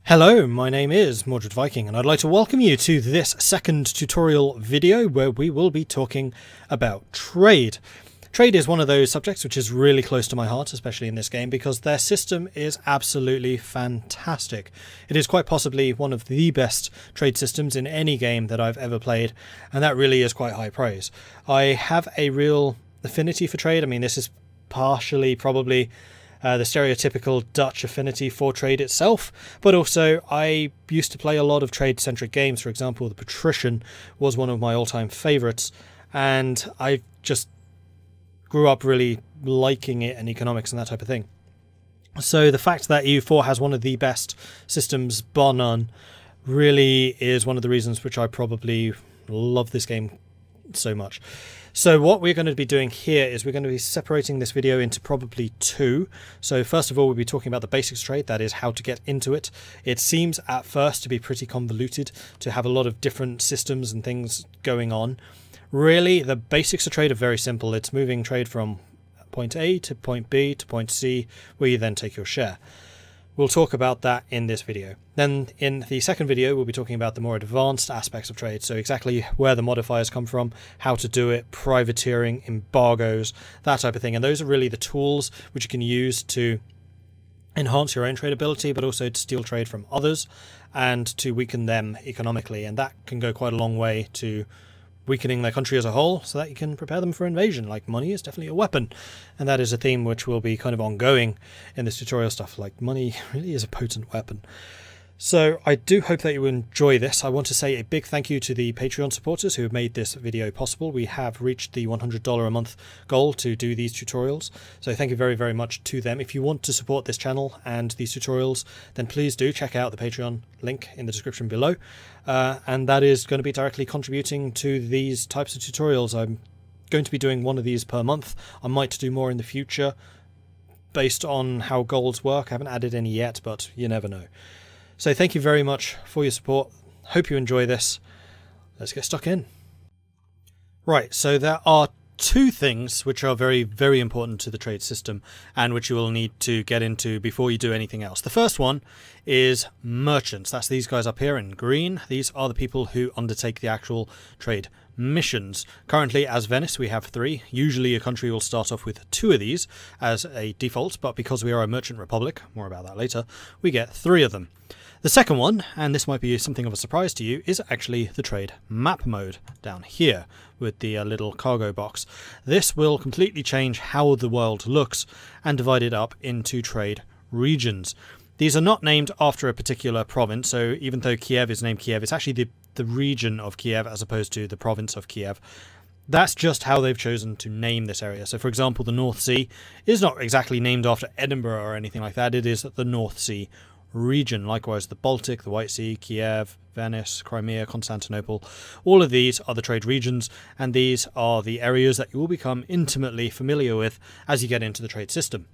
Hello, my name is Mordred Viking and I'd like to welcome you to this second tutorial video where we will be talking about trade. Trade is one of those subjects which is really close to my heart, especially in this game, because their system is absolutely fantastic. It is quite possibly one of the best trade systems in any game that I've ever played, and that really is quite high praise. I have a real affinity for trade. I mean, this is partially probably the stereotypical Dutch affinity for trade itself, but also I used to play a lot of trade-centric games. For example, the Patrician was one of my all-time favourites, and I just grew up really liking it and economics and that type of thing. So the fact that EU4 has one of the best systems, bar none, really is one of the reasons which I probably love this game so much. So what we're going to be doing here is we're going to be separating this video into probably two. So first of all, we'll be talking about the basics of trade, that is how to get into it. It seems at first to be pretty convoluted, to have a lot of different systems and things going on. Really, the basics of trade are very simple. It's moving trade from point A to point B to point C, where you then take your share. We'll talk about that in this video. Then in the second video, we'll be talking about the more advanced aspects of trade. So exactly where the modifiers come from, how to do it, privateering, embargoes, that type of thing. And those are really the tools which you can use to enhance your own trade ability, but also to steal trade from others and to weaken them economically. And that can go quite a long way to weakening their country as a whole, so that you can prepare them for invasion. Like, money is definitely a weapon, and that is a theme which will be kind of ongoing in this tutorial stuff. Like, money really is a potent weapon. So I do hope that you enjoy this. I want to say a big thank you to the Patreon supporters who have made this video possible. We have reached the $100 a month goal to do these tutorials, so thank you very, very much to them. If you want to support this channel and these tutorials, then please do check out the Patreon link in the description below, and that is going to be directly contributing to these types of tutorials. I'm going to be doing one of these per month. I might do more in the future based on how goals work. I haven't added any yet, but you never know. So thank you very much for your support. Hope you enjoy this. Let's get stuck in. Right, so there are two things which are very, very important to the trade system and which you will need to get into before you do anything else. The first one is merchants. That's these guys up here in green. These are the people who undertake the actual trade missions. Currently, as Venice, we have 3. Usually a country will start off with 2 of these as a default, but because we are a merchant republic, more about that later, we get 3 of them. The second one, and this might be something of a surprise to you, is actually the trade map mode down here with the little cargo box. This will completely change how the world looks and divide it up into trade regions. These are not named after a particular province, so even though Kiev is named Kiev, it's actually the region of Kiev as opposed to the province of Kiev. That's just how they've chosen to name this area. So for example, the North Sea is not exactly named after Edinburgh or anything like that. It is the North Sea region. Likewise, the Baltic, the White Sea, Kiev, Venice, Crimea, Constantinople, all of these are the trade regions, and these are the areas that you will become intimately familiar with as you get into the trade system.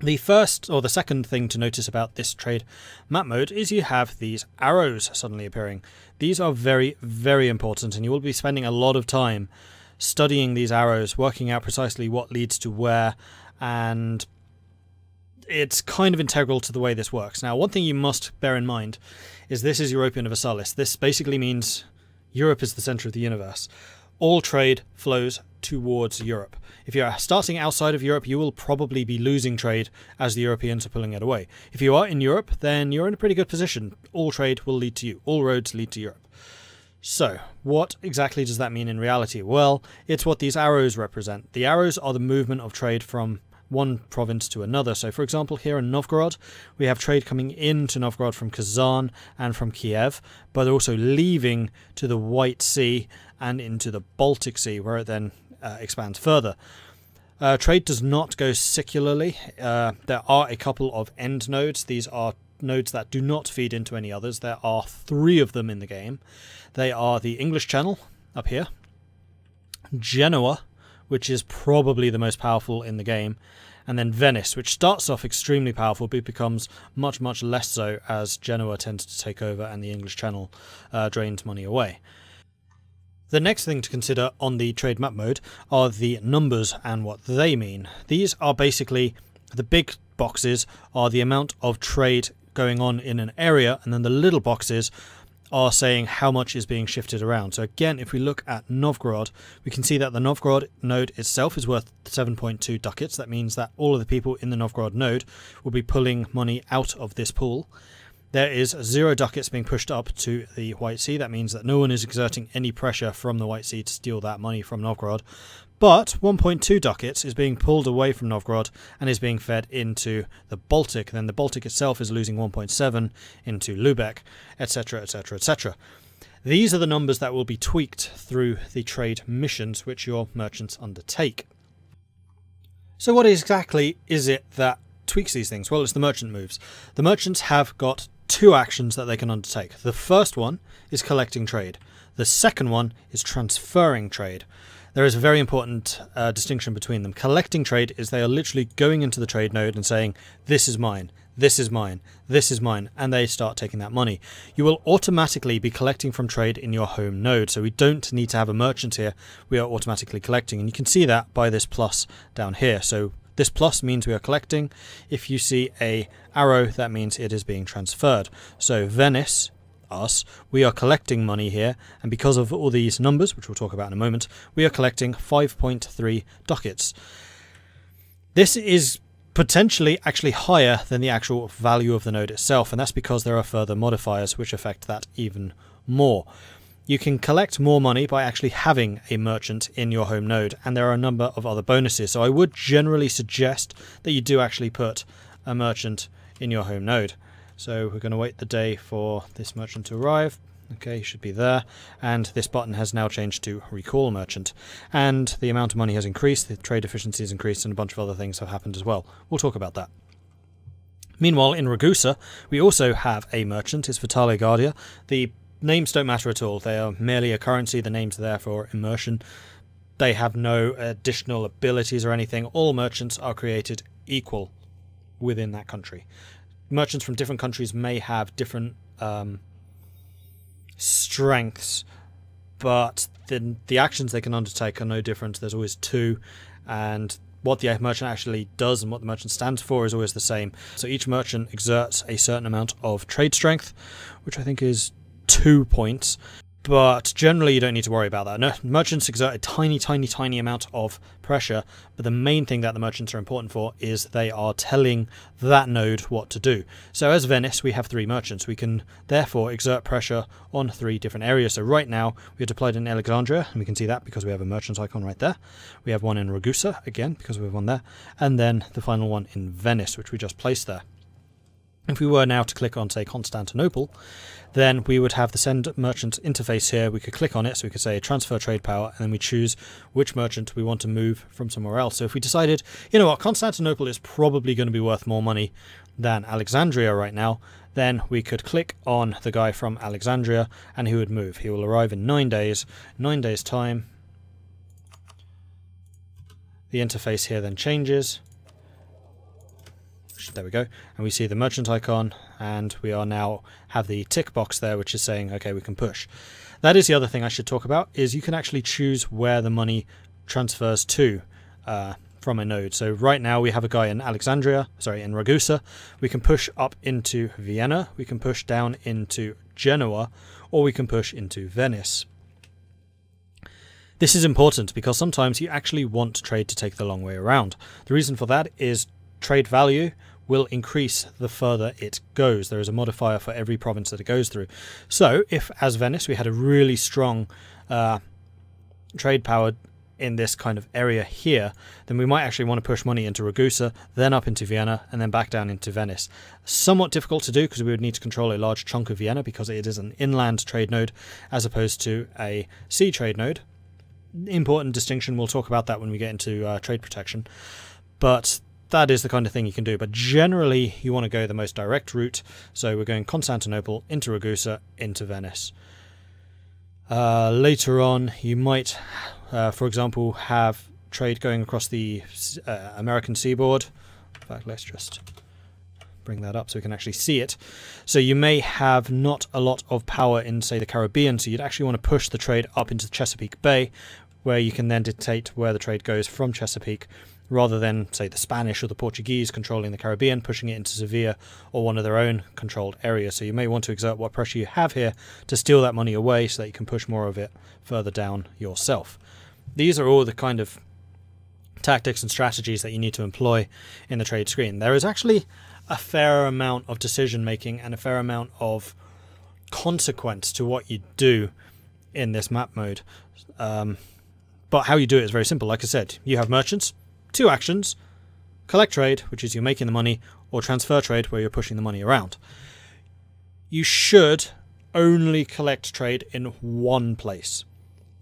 The first or the second thing to notice about this trade map mode is you have these arrows suddenly appearing. These are very, very important, and you will be spending a lot of time studying these arrows, working out precisely what leads to where, and it's kind of integral to the way this works. Now, one thing you must bear in mind is this is Europa Universalis. This basically means Europe is the center of the universe. All trade flows towards Europe. If you're starting outside of Europe, you will probably be losing trade as the Europeans are pulling it away. If you are in Europe, then you're in a pretty good position. All trade will lead to you. All roads lead to Europe. So, what exactly does that mean in reality? Well, it's what these arrows represent. The arrows are the movement of trade from one province to another. So for example, here in Novgorod, we have trade coming into Novgorod from Kazan and from Kiev, but also leaving to the White Sea and into the Baltic Sea, where it then expands further. Trade does not go secularly. There are a couple of end nodes. These are nodes that do not feed into any others. There are 3 of them in the game. They are the English Channel up here, Genoa, which is probably the most powerful in the game, and then Venice, which starts off extremely powerful but becomes much, much less so as Genoa tends to take over and the English Channel drains money away. The next thing to consider on the trade map mode are the numbers and what they mean. These are basically, the big boxes are the amount of trade going on in an area, and then the little boxes are saying how much is being shifted around. So again, if we look at Novgorod, we can see that the Novgorod node itself is worth 7.2 ducats. That means that all of the people in the Novgorod node will be pulling money out of this pool. There is 0 ducats being pushed up to the White Sea. That means that no one is exerting any pressure from the White Sea to steal that money from Novgorod. But 1.2 ducats is being pulled away from Novgorod and is being fed into the Baltic. Then the Baltic itself is losing 1.7 into Lubeck, etc, etc, etc. These are the numbers that will be tweaked through the trade missions which your merchants undertake. So what exactly is it that tweaks these things? Well, it's the merchant moves. The merchants have got 2 actions that they can undertake. The first one is collecting trade. The second one is transferring trade. There is a very important distinction between them. Collecting trade is they are literally going into the trade node and saying, this is mine, this is mine, this is mine, and they start taking that money. You will automatically be collecting from trade in your home node, so we don't need to have a merchant here. We are automatically collecting, and you can see that by this plus down here. So this plus means we are collecting. If you see a arrow, that means it is being transferred. So Venice, us, we are collecting money here, and because of all these numbers, which we'll talk about in a moment, we are collecting 5.3 ducats. This is potentially actually higher than the actual value of the node itself, and that's because there are further modifiers which affect that even more. You can collect more money by actually having a merchant in your home node, and there are a number of other bonuses. So I would generally suggest that you do actually put a merchant in your home node. So we're going to wait the day for this merchant to arrive. Okay, he should be there. And this button has now changed to recall merchant. And the amount of money has increased, the trade efficiency has increased, and a bunch of other things have happened as well. We'll talk about that. Meanwhile, in Ragusa, we also have a merchant. It's Vitale Guardia. The names don't matter at all. They are merely a currency. The names are there for immersion. They have no additional abilities or anything. All merchants are created equal within that country. Merchants from different countries may have different strengths, but the actions they can undertake are no different. There's always 2, and what the merchant actually does and what the merchant stands for is always the same. So each merchant exerts a certain amount of trade strength, which I think is 2 points. But generally you don't need to worry about that. No, merchants exert a tiny amount of pressure, but the main thing that the merchants are important for is they are telling that node what to do. So as Venice, we have 3 merchants. We can therefore exert pressure on 3 different areas. So right now we are deployed in Alexandria, and we can see that because we have a merchant icon right there. We have one in Ragusa, again, because we have one there. And then the final one in Venice, which we just placed there. If we were now to click on, say, Constantinople, then we would have the send merchant interface here. We could click on it, so we could say transfer trade power, and then we choose which merchant we want to move from somewhere else. So if we decided, you know what, Constantinople is probably going to be worth more money than Alexandria right now, then we could click on the guy from Alexandria and he would move. He will arrive in 9 days. 9 days time. The interface here then changes. There we go, and we see the merchant icon, and we are now have the tick box there which is saying okay, we can push. That is the other thing I should talk about, is you can actually choose where the money transfers to from a node. So right now we have a guy in in Ragusa. We can push up into Vienna, we can push down into Genoa, or we can push into Venice. This is important because sometimes you actually want trade to take the long way around. The reason for that is trade value will increase the further it goes. There is a modifier for every province that it goes through. So if, as Venice, we had a really strong trade power in this kind of area here, then we might actually want to push money into Ragusa, then up into Vienna, and then back down into Venice. Somewhat difficult to do because we would need to control a large chunk of Vienna because it is an inland trade node as opposed to a sea trade node. Important distinction, we'll talk about that when we get into trade protection. But that is the kind of thing you can do, but generally you want to go the most direct route. So we're going Constantinople into Ragusa into Venice. Later on you might, for example, have trade going across the American seaboard. In fact, let's just bring that up so we can actually see it. So you may have not a lot of power in, say, the Caribbean, so you'd actually want to push the trade up into the Chesapeake Bay, where you can then dictate where the trade goes from Chesapeake rather than, say, the Spanish or the Portuguese controlling the Caribbean, pushing it into Sevilla or one of their own controlled areas. So you may want to exert what pressure you have here to steal that money away so that you can push more of it further down yourself. These are all the kind of tactics and strategies that you need to employ in the trade screen. There is actually a fair amount of decision making and a fair amount of consequence to what you do in this map mode. But how you do it is very simple. Like I said, you have merchants, 2 actions: collect trade, which is you're making the money, or transfer trade, where you're pushing the money around. You should only collect trade in one place.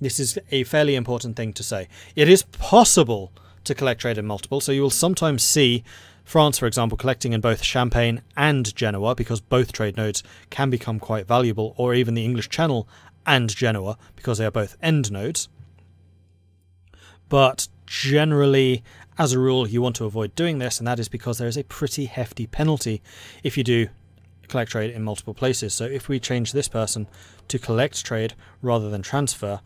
This is a fairly important thing to say. It is possible to collect trade in multiple, so you will sometimes see France, for example, collecting in both Champagne and Genoa, because both trade nodes can become quite valuable, or even the English Channel and Genoa, because they are both end nodes. But generally, as a rule, you want to avoid doing this, and that is because there is a pretty hefty penalty if you do collect trade in multiple places. So if we change this person to collect trade rather than transfer,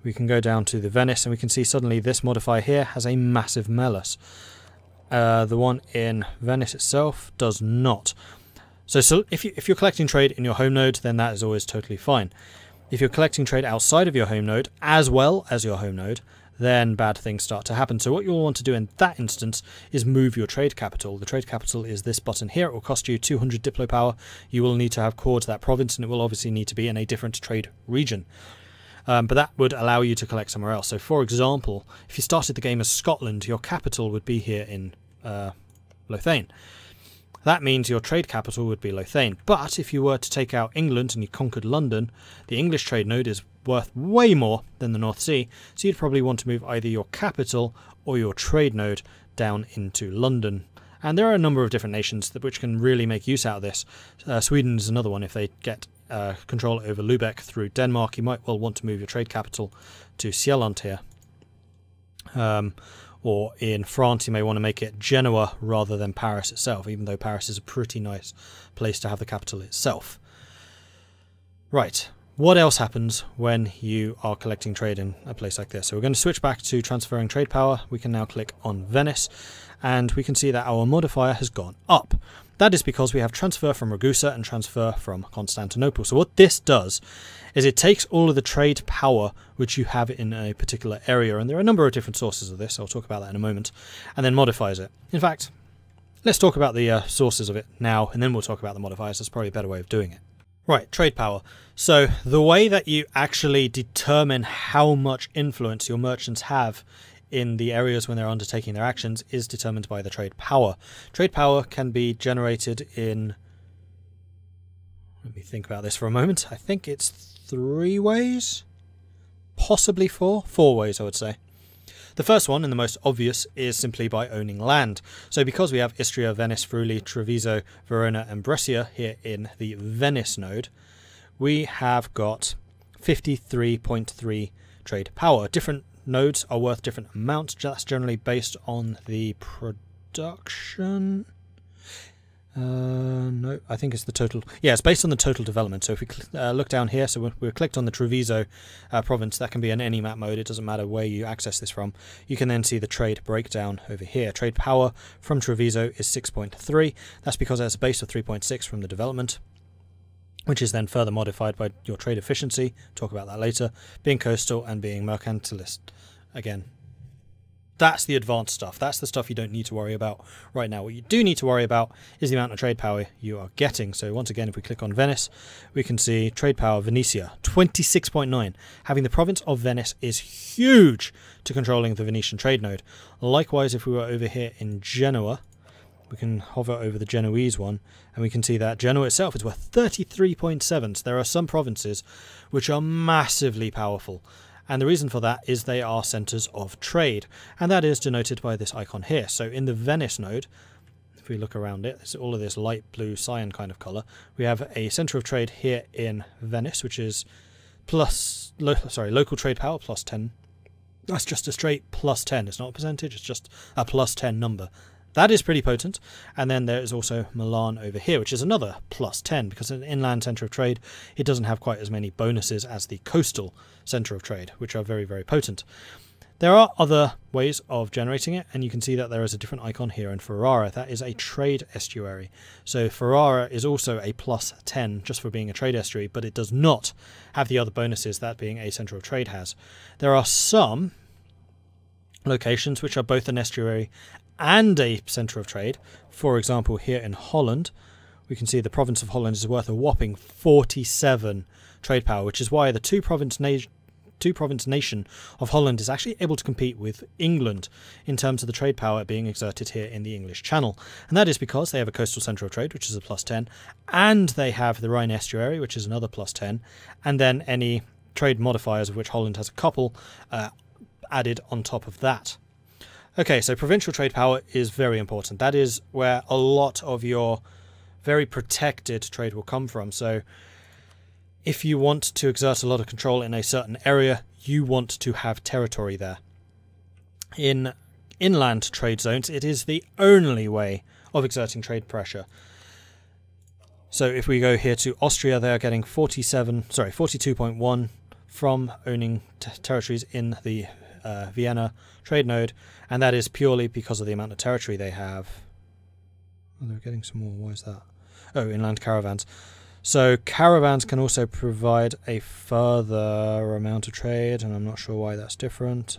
we can go down to the Venice and we can see suddenly this modifier here has a massive malus. The one in Venice itself does not. So if you're collecting trade in your home node, then that is always totally fine. If you're collecting trade outside of your home node as well as your home node, then bad things start to happen. So what you'll want to do in that instance is move your trade capital. The trade capital is this button here. It will cost you 200 Diplo power. You will need to have core to that province, and it will obviously need to be in a different trade region. But that would allow you to collect somewhere else. So for example, if you started the game as Scotland, your capital would be here in Lothian. That means your trade capital would be Lothian. But if you were to take out England and you conquered London, the English trade node is worth way more than the North Sea, so you'd probably want to move either your capital or your trade node down into London. And there are a number of different nations which can really make use out of this. Sweden is another one. If they get control over Lübeck through Denmark, you might well want to move your trade capital to Sjælland here. Or in France, you may want to make it Genoa rather than Paris itself, even though Paris is a pretty nice place to have the capital itself. Right, what else happens when you are collecting trade in a place like this? So we're going to switch back to transferring trade power. We can now click on Venice, and we can see that our modifier has gone up. That is because we have transfer from Ragusa and transfer from Constantinople. So what this does is it takes all of the trade power which you have in a particular area, and there are a number of different sources of this, I'll talk about that in a moment, and then modifies it. In fact, let's talk about the sources of it now, and then we'll talk about the modifiers. That's probably a better way of doing it. Right, trade power. So the way that you actually determine how much influence your merchants have in the areas when they're undertaking their actions is determined by the trade power. Trade power can be generated in, let me think about this for a moment, I think it's 3 ways, possibly 4 ways I would say. The first one, and the most obvious, is simply by owning land. So because we have Istria, Venice, Friuli, Treviso, Verona and Brescia here in the Venice node, we have got 53.3 trade power. Different nodes are worth different amounts. That's generally based on the production. No, I think it's the total. Yeah, it's based on the total development. So if we look down here, so we're clicked on the Treviso province, that can be in any map mode. It doesn't matter where you access this from. You can then see the trade breakdown over here. Trade power from Treviso is 6.3. That's because it's a base of 3.6 from the development, which is then further modified by your trade efficiency. Talk about that later. Being coastal and being mercantilist. Again, that's the advanced stuff. That's the stuff you don't need to worry about right now. What you do need to worry about is the amount of trade power you are getting. So once again, if we click on Venice, we can see trade power Venetia, 26.9. Having the province of Venice is huge to controlling the Venetian trade node. Likewise, if we were over here in Genoa, we can hover over the Genoese one, and we can see that Genoa itself is worth 33.7. So there are some provinces which are massively powerful. And the reason for that is they are centres of trade, and that is denoted by this icon here. So in the Venice node, if we look around it, it's all of this light blue cyan kind of colour. We have a centre of trade here in Venice, which is local trade power plus 10. That's just a straight plus 10. It's not a percentage, it's just a plus 10 number. That is pretty potent. And then there is also Milan over here, which is another plus 10, because an inland centre of trade, it doesn't have quite as many bonuses as the coastal centre of trade, which are very, very potent. There are other ways of generating it, and you can see that there is a different icon here in Ferrara. That is a trade estuary. So Ferrara is also a +10 just for being a trade estuary, but it does not have the other bonuses that being a centre of trade has. There are some locations which are both an estuary and a centre of trade. For example, here in Holland, we can see the province of Holland is worth a whopping 47 trade power, which is why the two-province nation of Holland is actually able to compete with England in terms of the trade power being exerted here in the English Channel. And that is because they have a coastal centre of trade, which is a +10, and they have the Rhine estuary, which is another +10, and then any trade modifiers, of which Holland has a couple, added on top of that. Okay, so provincial trade power is very important. That is where a lot of your very protected trade will come from. So if you want to exert a lot of control in a certain area, you want to have territory there. In inland trade zones, it is the only way of exerting trade pressure. So if we go here to Austria, they are getting 42.1 from owning territories in the Vienna trade node, and that is purely because of the amount of territory they have. Oh, they're getting some more. Why is that? Oh, inland caravans. So caravans can also provide a further amount of trade, and I'm not sure why that's different.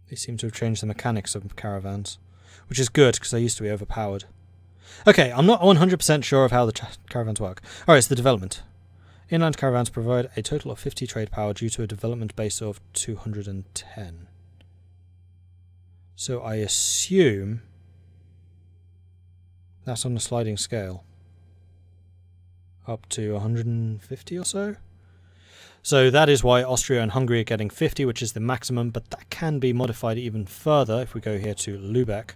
They seem to have changed the mechanics of caravans, which is good because they used to be overpowered. Okay, I'm not 100% sure of how the caravans work. Alright, it's the development. Inland caravans provide a total of 50 trade power due to a development base of 210. So I assume that's on a sliding scale. Up to 150 or so. So that is why Austria and Hungary are getting 50, which is the maximum, but that can be modified even further if we go here to Lübeck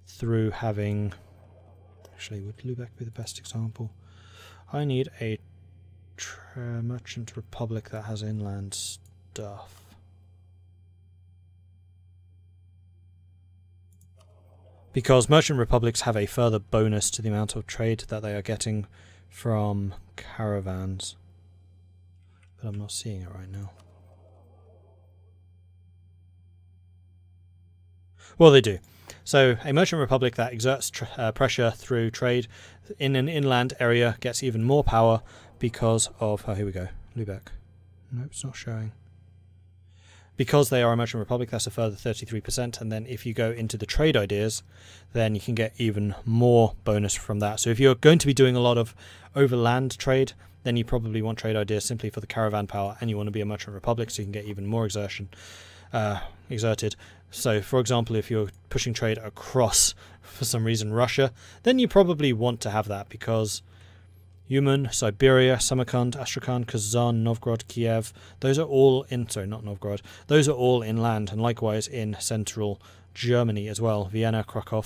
through having... Actually, would Lübeck be the best example? I need a merchant republic that has inland stuff. Because merchant republics have a further bonus to the amount of trade that they are getting from caravans. But I'm not seeing it right now. Well, they do. So a merchant republic that exerts pressure through trade in an inland area gets even more power because of... Oh, here we go. Lübeck. Nope, it's not showing. Because they are a merchant republic, that's a further 33%, and then if you go into the trade ideas, then you can get even more bonus from that. So if you're going to be doing a lot of overland trade, then you probably want trade ideas simply for the caravan power, and you want to be a merchant republic so you can get even more exerted. So for example, if you're pushing trade across, for some reason, Russia, then you probably want to have that because Uman, Siberia, Samarkand, Astrakhan, Kazan, Novgorod, Kiev, those are all in... Sorry, not Novgorod. Those are all inland, and likewise in central Germany as well. Vienna, Krakow,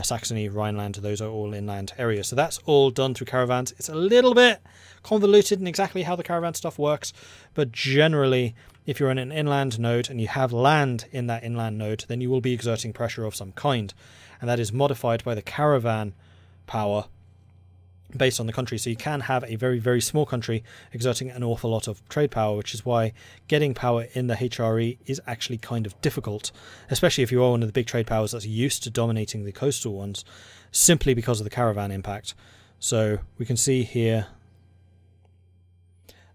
Saxony, Rhineland, those are all inland areas. So that's all done through caravans. It's a little bit convoluted in exactly how the caravan stuff works, but generally, if you're in an inland node and you have land in that inland node, then you will be exerting pressure of some kind, and that is modified by the caravan power based on the country. So you can have a very, very small country exerting an awful lot of trade power, which is why getting power in the HRE is actually kind of difficult, especially if you are one of the big trade powers that's used to dominating the coastal ones, simply because of the caravan impact. So we can see here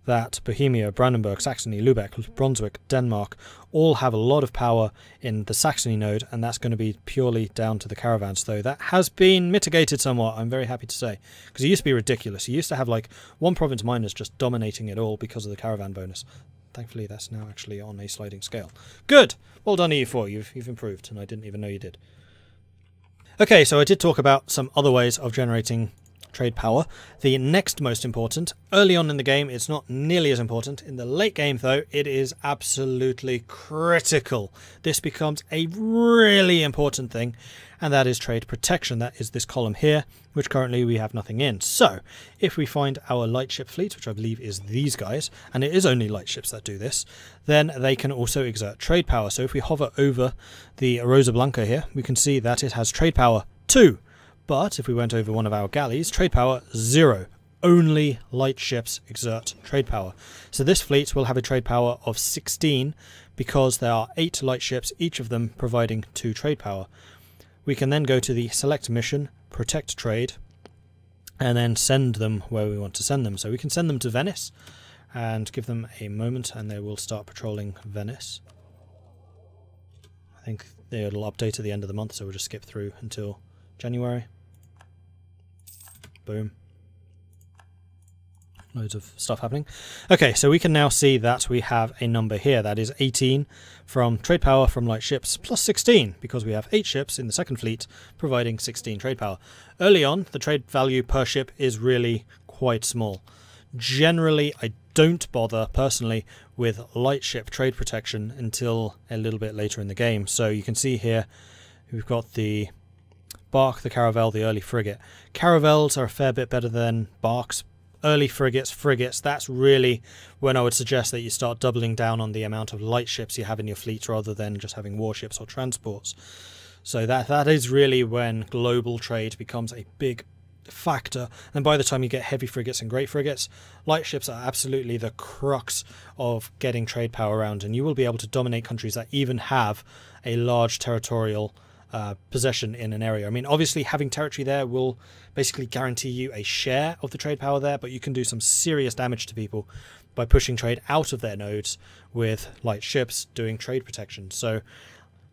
that Bohemia, Brandenburg, Saxony, Lübeck, Brunswick, Denmark all have a lot of power in the Saxony node, and that's going to be purely down to the caravans, though that has been mitigated somewhat, I'm very happy to say, because it used to be ridiculous. You used to have like one province miners just dominating it all because of the caravan bonus. Thankfully that's now actually on a sliding scale. Good! Well done EU4, you've improved, and I didn't even know you did. Okay, so I did talk about some other ways of generating trade power. The next most important, early on in the game it's not nearly as important. In the late game though, it is absolutely critical. This becomes a really important thing, and that is trade protection. That is this column here, which currently we have nothing in. So if we find our lightship fleet, which I believe is these guys, and it is only lightships that do this, then they can also exert trade power. So if we hover over the Rosa Blanca here, we can see that it has trade power 2. But if we went over one of our galleys, trade power 0, only light ships exert trade power. So this fleet will have a trade power of 16 because there are 8 light ships, each of them providing 2 trade power. We can then go to the select mission, protect trade, and then send them where we want to send them. So we can send them to Venice and give them a moment and they will start patrolling Venice. I think it'll update at the end of the month, so we'll just skip through until January. Boom. Loads of stuff happening. Okay, so we can now see that we have a number here. That is 18 from trade power from light ships, plus 16, because we have 8 ships in the second fleet providing 16 trade power. Early on, the trade value per ship is really quite small. Generally, I don't bother, personally, with light ship trade protection until a little bit later in the game. So you can see here, we've got the bark, the caravel, the early frigate. Caravels are a fair bit better than barks. Early frigates, that's really when I would suggest that you start doubling down on the amount of light ships you have in your fleet rather than just having warships or transports. So that is really when global trade becomes a big factor, and by the time you get heavy frigates and great frigates, light ships are absolutely the crux of getting trade power around, and you will be able to dominate countries that even have a large territorial possession in an area. I mean, obviously having territory there will basically guarantee you a share of the trade power there, but you can do some serious damage to people by pushing trade out of their nodes with light ships doing trade protection. So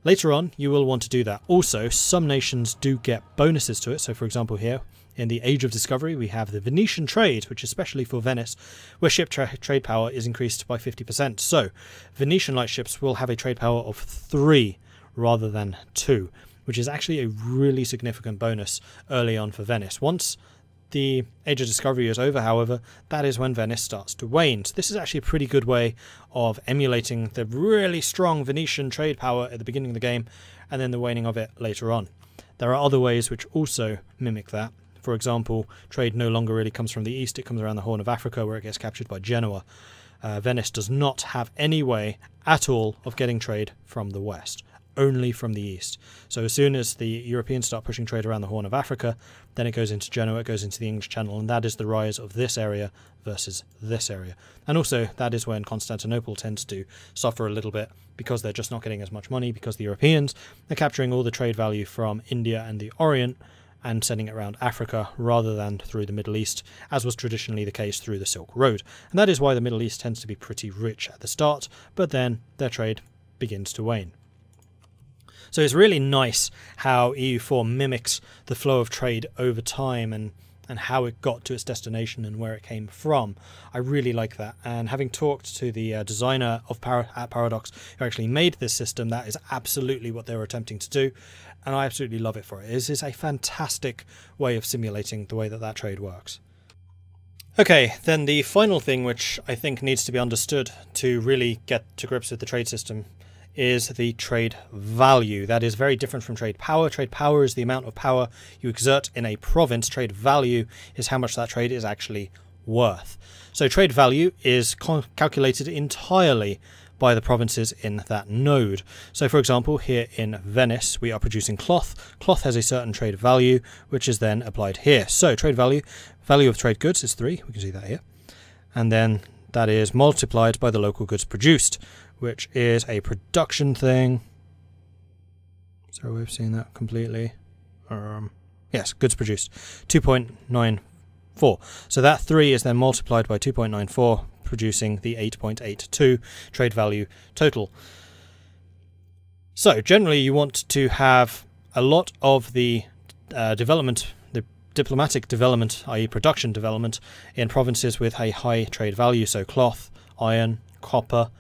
later on you will want to do that. Also, some nations do get bonuses to it. So for example here in the Age of Discovery we have the Venetian trade, which is especially for Venice, where ship trade power is increased by 50%. So Venetian light ships will have a trade power of 3 rather than 2, which is actually a really significant bonus early on for Venice. Once the Age of Discovery is over, however, that is when Venice starts to wane. So this is actually a pretty good way of emulating the really strong Venetian trade power at the beginning of the game and then the waning of it later on. There are other ways which also mimic that. For example, trade no longer really comes from the east, it comes around the Horn of Africa where it gets captured by Genoa. Venice does not have any way at all of getting trade from the west, only from the east. So as soon as the Europeans start pushing trade around the Horn of Africa, then it goes into Genoa, it goes into the English Channel, and that is the rise of this area versus this area. And also that is when Constantinople tends to suffer a little bit because they're just not getting as much money, because the Europeans are capturing all the trade value from India and the Orient and sending it around Africa rather than through the Middle East, as was traditionally the case through the Silk Road. And that is why the Middle East tends to be pretty rich at the start, but then their trade begins to wane. So it's really nice how EU4 mimics the flow of trade over time and how it got to its destination and where it came from. I really like that, and having talked to the designer of at Paradox who actually made this system, that is absolutely what they were attempting to do, and I absolutely love it for it. It is a fantastic way of simulating the way that trade works. Okay, then the final thing which I think needs to be understood to really get to grips with the trade system is the trade value. That is very different from trade power. Trade power is the amount of power you exert in a province. Trade value is how much that trade is actually worth. So trade value is calculated entirely by the provinces in that node. So for example, here in Venice we are producing cloth. Cloth has a certain trade value which is then applied here. So trade value of trade goods is 3, we can see that here, and then that is multiplied by the local goods produced, which is a production thing. Is there a way of seeing that completely? Yes, goods produced, 2.94. So that 3 is then multiplied by 2.94, producing the 8.82 trade value total. So generally you want to have a lot of the development, the diplomatic development, i.e. production development, in provinces with a high trade value. So cloth, iron, copper,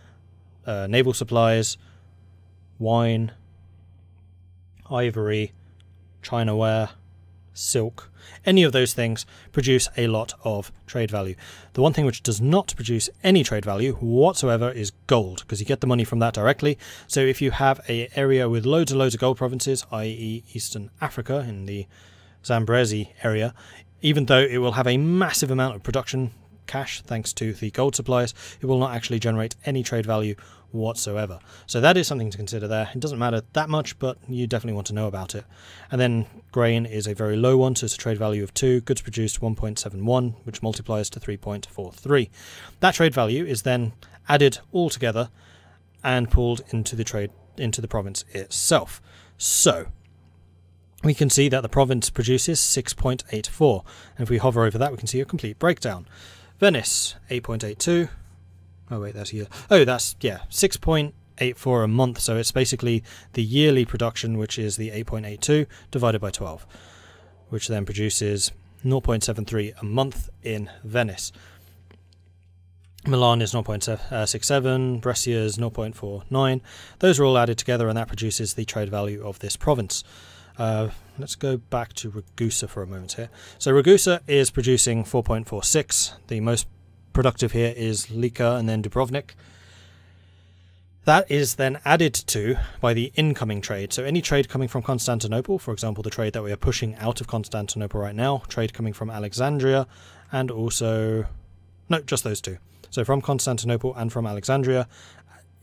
naval supplies, wine, ivory, chinaware, silk, any of those things produce a lot of trade value. The one thing which does not produce any trade value whatsoever is gold, because you get the money from that directly. So if you have an area with loads and loads of gold provinces, i.e. Eastern Africa in the Zambezi area, even though it will have a massive amount of production cash thanks to the gold supplies, it will not actually generate any trade value whatsoever. So that is something to consider there. It doesn't matter that much, but you definitely want to know about it. And then grain is a very low one, so it's a trade value of 2, goods produced 1.71, which multiplies to 3.43. That trade value is then added all together and pulled into the province itself. So we can see that the province produces 6.84, and if we hover over that we can see a complete breakdown. Venice 8.82. Oh wait, that's year. Oh, that's, yeah, 6.84 a month, so it's basically the yearly production, which is the 8.82 divided by 12, which then produces 0.73 a month in Venice. Milan is 0.67, Brescia is 0.49. Those are all added together and that produces the trade value of this province. Let's go back to Ragusa for a moment here. So Ragusa is producing 4.46. The most productive here is Lika and then Dubrovnik. That is then added to by the incoming trade. So any trade coming from Constantinople, for example, the trade that we are pushing out of Constantinople right now, trade coming from Alexandria, and also, no, just those two. So from Constantinople and from Alexandria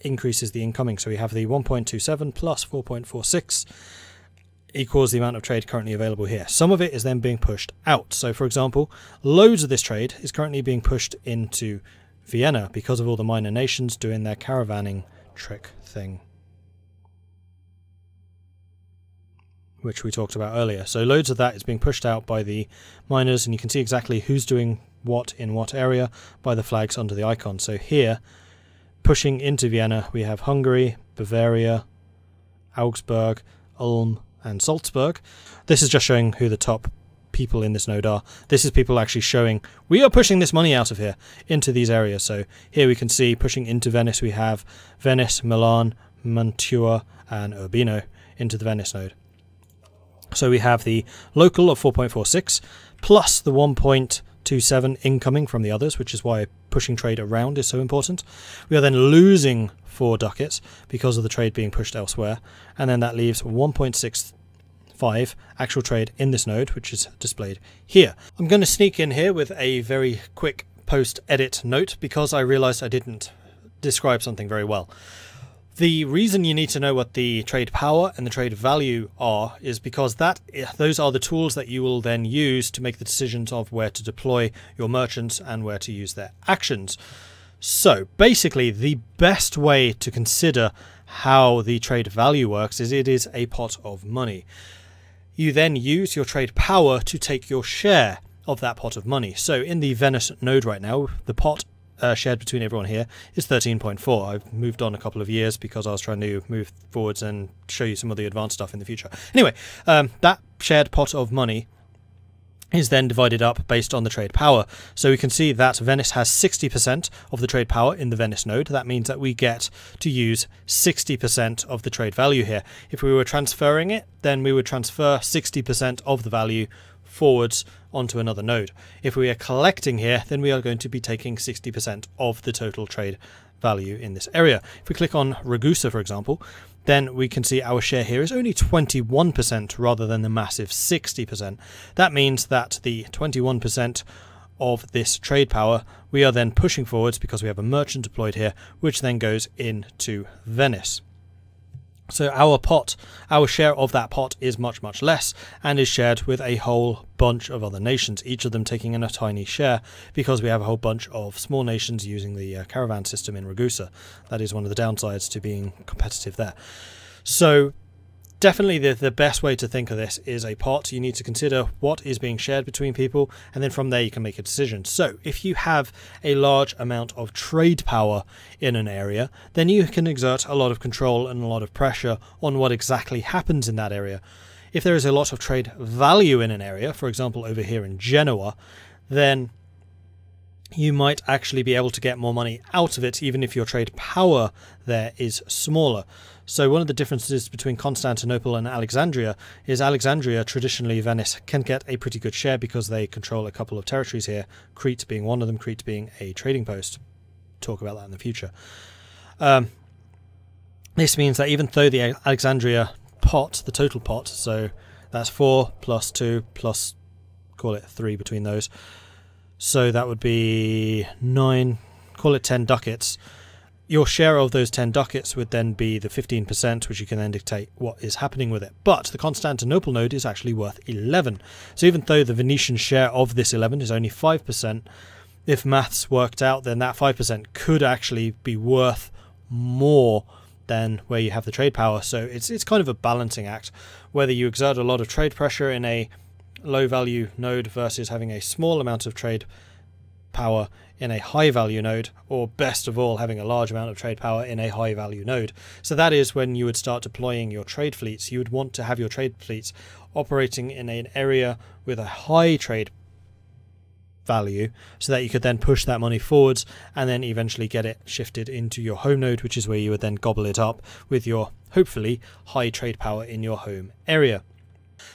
increases the incoming. So we have the 1.27 plus 4.46 equals the amount of trade currently available here. Some of it is then being pushed out. So for example, loads of this trade is currently being pushed into Vienna because of all the minor nations doing their caravanning trick thing, which we talked about earlier. So loads of that is being pushed out by the miners, and you can see exactly who's doing what in what area by the flags under the icon. So here, pushing into Vienna, we have Hungary, Bavaria, Augsburg, Ulm, and Salzburg. This is just showing who the top people in this node are. This is people actually showing we are pushing this money out of here into these areas. So here we can see pushing into Venice, we have Venice, Milan, Mantua, and Urbino into the Venice node. So we have the local of 4.46 plus the 1.27 incoming from the others, which is why pushing trade around is so important. We are then losing 4 ducats because of the trade being pushed elsewhere, and then that leaves 1.65 actual trade in this node, which is displayed here. I'm going to sneak in here with a very quick post-edit note because I realized I didn't describe something very well. The reason you need to know what the trade power and the trade value are is because those are the tools that you will then use to make the decisions of where to deploy your merchants and where to use their actions. So basically the best way to consider how the trade value works is it is a pot of money. You then use your trade power to take your share of that pot of money. So in the Venice node right now, the pot shared between everyone here is 13.4. I've moved on a couple of years because I was trying to move forwards and show you some of the advanced stuff in the future. Anyway, that shared pot of money is then divided up based on the trade power. So we can see that Venice has 60% of the trade power in the Venice node. That means that we get to use 60% of the trade value here. If we were transferring it, then we would transfer 60% of the value forwards onto another node. If we are collecting here, then we are going to be taking 60% of the total trade value in this area. If we click on Ragusa, for example, then we can see our share here is only 21% rather than the massive 60%. That means that the 21% of this trade power we are then pushing forwards because we have a merchant deployed here, which then goes into Venice. So our share of that pot is much, much less and is shared with a whole bunch of other nations, each of them taking in a tiny share because we have a whole bunch of small nations using the caravan system in Ragusa. That is one of the downsides to being competitive there. So definitely the best way to think of this is a pot. You need to consider what is being shared between people, and then from there you can make a decision. So if you have a large amount of trade power in an area, then you can exert a lot of control and a lot of pressure on what exactly happens in that area. If there is a lot of trade value in an area, for example over here in Genoa, then you might actually be able to get more money out of it even if your trade power there is smaller. So one of the differences between Constantinople and Alexandria is Alexandria, traditionally Venice, can get a pretty good share because they control a couple of territories here, Crete being one of them, Crete being a trading post. Talk about that in the future. This means that even though the Alexandria pot, the total pot, so that's 4 plus 2 plus, call it 3 between those, so that would be 9, call it 10 ducats. your share of those 10 ducats would then be the 15%, which you can then dictate what is happening with it. But the Constantinople node is actually worth 11. So even though the Venetian share of this 11 is only 5%, if maths worked out, then that 5% could actually be worth more than where you have the trade power. So it's kind of a balancing act, whether you exert a lot of trade pressure in a low value node versus having a small amount of trade power in a high value node, or best of all having a large amount of trade power in a high value node. So that is when you would start deploying your trade fleets. You would want to have your trade fleets operating in an area with a high trade value, so that you could then push that money forwards and then eventually get it shifted into your home node, which is where you would then gobble it up with your hopefully high trade power in your home area.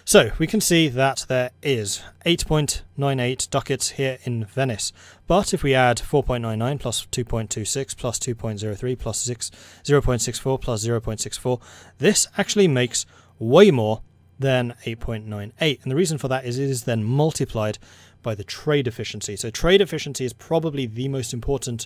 So we can see that there is 8.98 ducats here in Venice, but if we add 4.99 plus 2.26 plus 2.03 plus 0.64 plus 0.64, this actually makes way more than 8.98, and the reason for that is it is then multiplied by the trade efficiency. So trade efficiency is probably the most important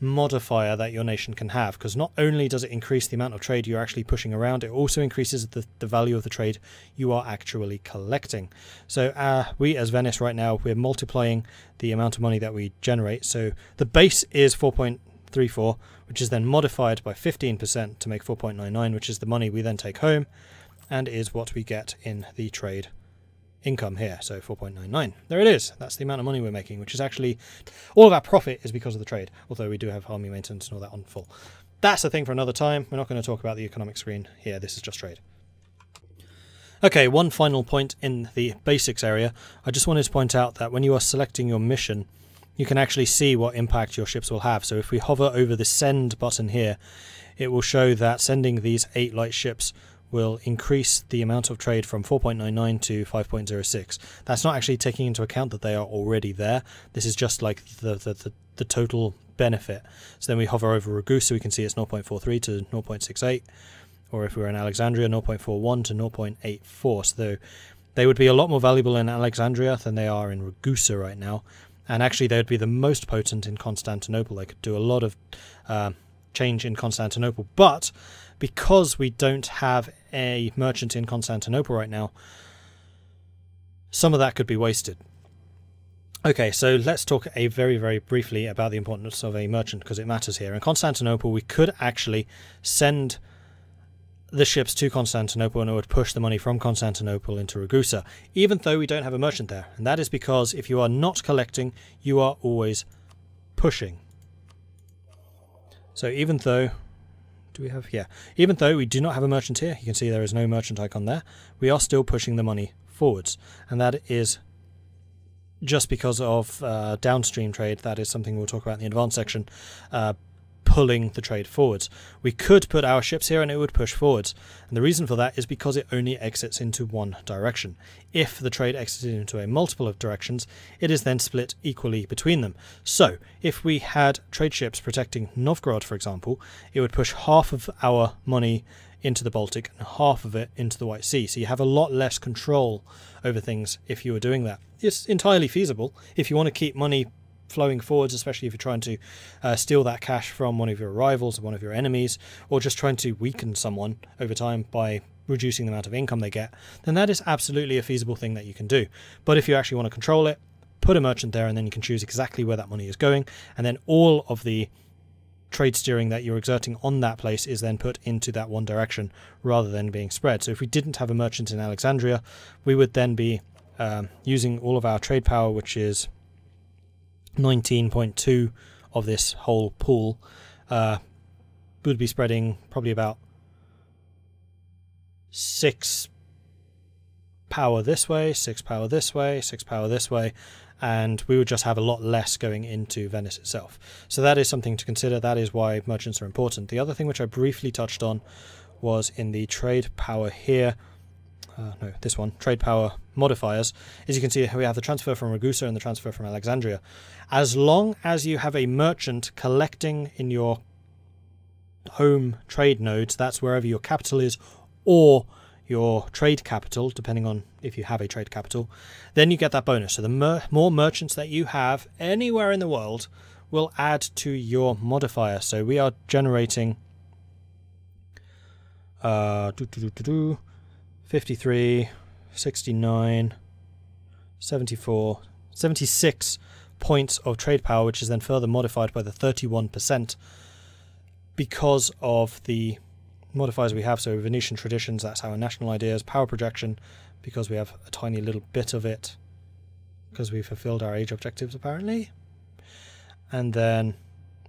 modifier that your nation can have, because not only does it increase the amount of trade you're actually pushing around, it also increases the value of the trade you are actually collecting. So we as Venice right now, we're multiplying the amount of money that we generate. So the base is 4.34, which is then modified by 15% to make 4.99, which is the money we then take home and is what we get in the trade income here. So 4.99, there it is. That's the amount of money we're making, which is actually all of our profit is because of the trade, although we do have army maintenance and all that on full. That's a thing for another time. We're not going to talk about the economic screen here. This is just trade. Okay, one final point in the basics area. I just wanted to point out that when you are selecting your mission, you can actually see what impact your ships will have. So if we hover over the send button here, it will show that sending these 8 light ships will increase the amount of trade from 4.99 to 5.06. That's not actually taking into account that they are already there. This is just like the total benefit. So then we hover over Ragusa, we can see it's 0.43 to 0.68, or if we were in Alexandria, 0.41 to 0.84. So they would be a lot more valuable in Alexandria than they are in Ragusa right now. And actually they would be the most potent in Constantinople. They could do a lot of change in Constantinople, but because we don't have a merchant in Constantinople right now, some of that could be wasted. Okay, so let's talk very briefly about the importance of a merchant, because it matters here. In Constantinople, we could actually send the ships to Constantinople and it would push the money from Constantinople into Ragusa, even though we don't have a merchant there. And that is because if you are not collecting, you are always pushing. So even though even though we do not have a merchant here, you can see there is no merchant icon there, we are still pushing the money forwards. And that is just because of downstream trade. That is something we'll talk about in the advanced section, pulling the trade forwards. We could put our ships here and it would push forwards. And the reason for that is because it only exits into one direction. If the trade exited into a multiple of directions, it is then split equally between them. So if we had trade ships protecting Novgorod, for example, it would push half of our money into the Baltic and half of it into the White Sea. So you have a lot less control over things if you were doing that. It's entirely feasible if you want to keep money flowing forwards, especially if you're trying to steal that cash from one of your rivals or one of your enemies, or just trying to weaken someone over time by reducing the amount of income they get, then that is absolutely a feasible thing that you can do. But if you actually want to control it, put a merchant there and then you can choose exactly where that money is going, and then all of the trade steering that you're exerting on that place is then put into that one direction rather than being spread. So if we didn't have a merchant in Alexandria, we would then be using all of our trade power, which is 19.2 of this whole pool, would be spreading probably about 6 power this way, 6 power this way, 6 power this way, and we would just have a lot less going into Venice itself. So that is something to consider. That is why merchants are important. The other thing which I briefly touched on was in the trade power here, no, this one, trade power modifiers. As you can see, we have the transfer from Ragusa and the transfer from Alexandria. As long as you have a merchant collecting in your home trade nodes, that's wherever your capital is, or your trade capital, depending on if you have a trade capital, then you get that bonus. So the more merchants that you have anywhere in the world will add to your modifier. So we are generating 53, 69, 74, 76 points of trade power, which is then further modified by the 31% because of the modifiers we have. So Venetian traditions, that's our national ideas. Power projection, because we have a tiny little bit of it because we fulfilled our age objectives apparently. And then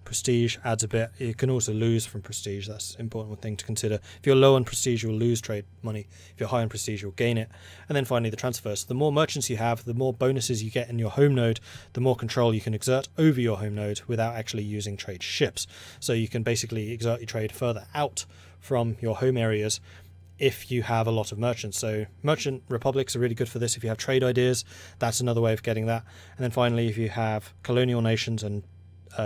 prestige adds a bit. You can also lose from prestige. That's an important thing to consider. If you're low on prestige, you'll lose trade money. If you're high on prestige, you'll gain it. And then finally the transfers. The more merchants you have, the more bonuses you get in your home node, the more control you can exert over your home node without actually using trade ships. So you can basically exert your trade further out from your home areas if you have a lot of merchants. So merchant republics are really good for this. If you have trade ideas, that's another way of getting that. And then finally, if you have colonial nations and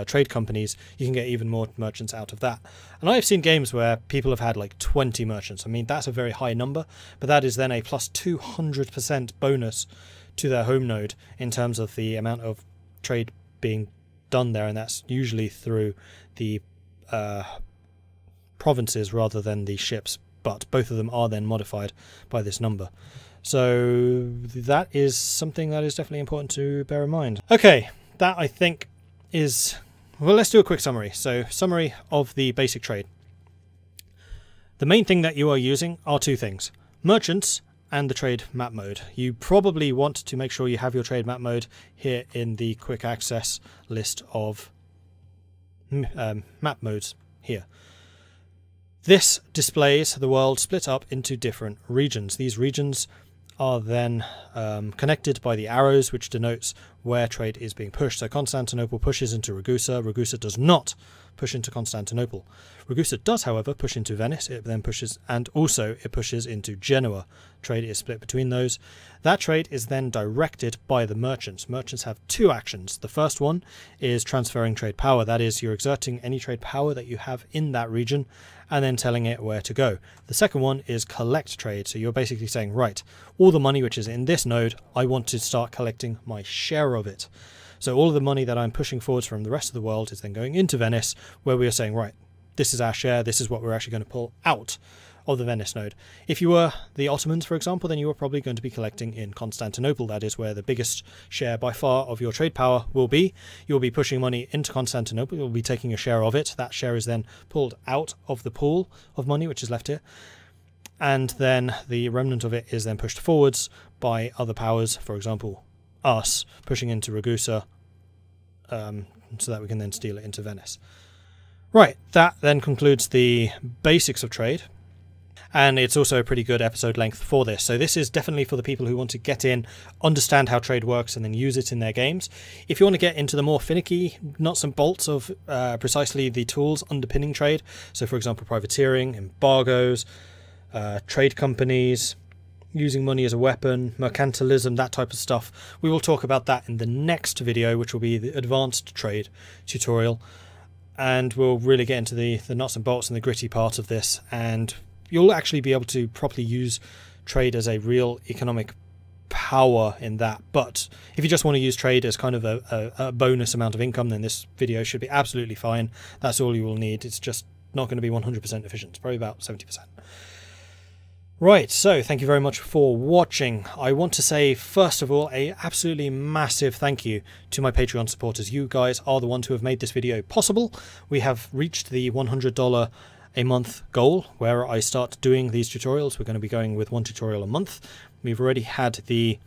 trade companies, you can get even more merchants out of that. And I've seen games where people have had like 20 merchants. I mean, that's a very high number, but that is then a plus 200% bonus to their home node in terms of the amount of trade being done there, and that's usually through the provinces rather than the ships, but both of them are then modified by this number. So that is something that is definitely important to bear in mind. Okay, that I think is, well, let's do a quick summary. So summary of the basic trade. The main thing that you are using are two things: merchants and the trade map mode. You probably want to make sure you have your trade map mode here in the quick access list of map modes here. This displays the world split up into different regions. These regions are then connected by the arrows, which denotes where trade is being pushed. So Constantinople pushes into Ragusa. Ragusa does not push into Constantinople. Ragusa does, however, push into Venice. It then pushes, and also it pushes into Genoa. Trade is split between those. That trade is then directed by the merchants. Merchants have two actions. The first one is transferring trade power. That is, you're exerting any trade power that you have in that region and then telling it where to go. The second one is collect trade. So you're basically saying, right, all the money which is in this node, I want to start collecting my share of it. So all of the money that I'm pushing forwards from the rest of the world is then going into Venice, where we are saying, right, this is our share, this is what we're actually going to pull out of the Venice node. If you were the Ottomans, for example, then you are probably going to be collecting in Constantinople. That is where the biggest share by far of your trade power will be. You'll be pushing money into Constantinople, you'll be taking a share of it. That share is then pulled out of the pool of money which is left here. And then the remnant of it is then pushed forwards by other powers, for example, us, pushing into Ragusa, so that we can then steal it into Venice. Right, that then concludes the basics of trade. And it's also a pretty good episode length for this. So this is definitely for the people who want to get in, understand how trade works, and then use it in their games. If you want to get into the more finicky nuts and bolts of precisely the tools underpinning trade, so for example privateering, embargoes, trade companies, using money as a weapon, mercantilism, that type of stuff, we will talk about that in the next video, which will be the advanced trade tutorial. And we'll really get into the nuts and bolts and the gritty part of this, and you'll actually be able to properly use trade as a real economic power in that. But if you just want to use trade as kind of a bonus amount of income, then this video should be absolutely fine. That's all you will need. It's just not going to be 100% efficient. It's probably about 70%. Right, so thank you very much for watching. I want to say, first of all, a absolutely massive thank you to my Patreon supporters. You guys are the ones who have made this video possible. We have reached the $100 a month goal where I start doing these tutorials. We're going to be going with one tutorial a month. We've already had the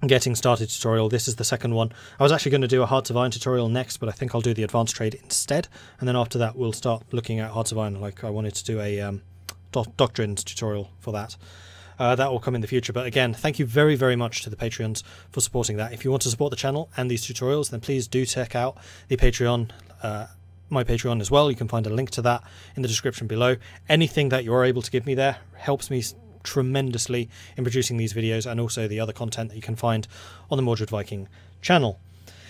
getting started tutorial. This is the second one. I was actually going to do a Hearts of Iron tutorial next, but I think I'll do the advanced trade instead. And then after that, we'll start looking at Hearts of Iron. Like I wanted to do a doctrines tutorial for that. That will come in the future. But again, thank you very, very much to the Patreons for supporting that. If you want to support the channel and these tutorials, then please do check out the Patreon, my Patreon as well. You can find a link to that in the description below. Anything that you're able to give me there helps me tremendously in producing these videos and also the other content that you can find on the Mordred Viking channel.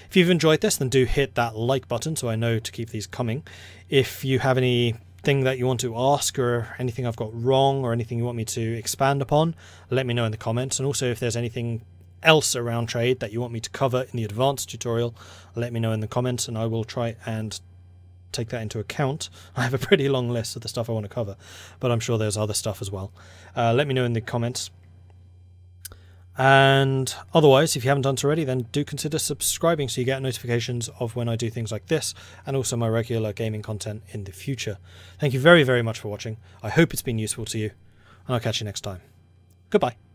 If you've enjoyed this, then do hit that like button so I know to keep these coming. If you have anything that you want to ask or anything I've got wrong or anything you want me to expand upon, let me know in the comments. And also if there's anything else around trade that you want me to cover in the advanced tutorial, let me know in the comments and I will try and take that into account. I have a pretty long list of the stuff I want to cover, but I'm sure there's other stuff as well. Let me know in the comments. And otherwise, if you haven't done so already, then do consider subscribing so you get notifications of when I do things like this and also my regular gaming content in the future. Thank you very, very much for watching. I hope it's been useful to you, and I'll catch you next time. Goodbye.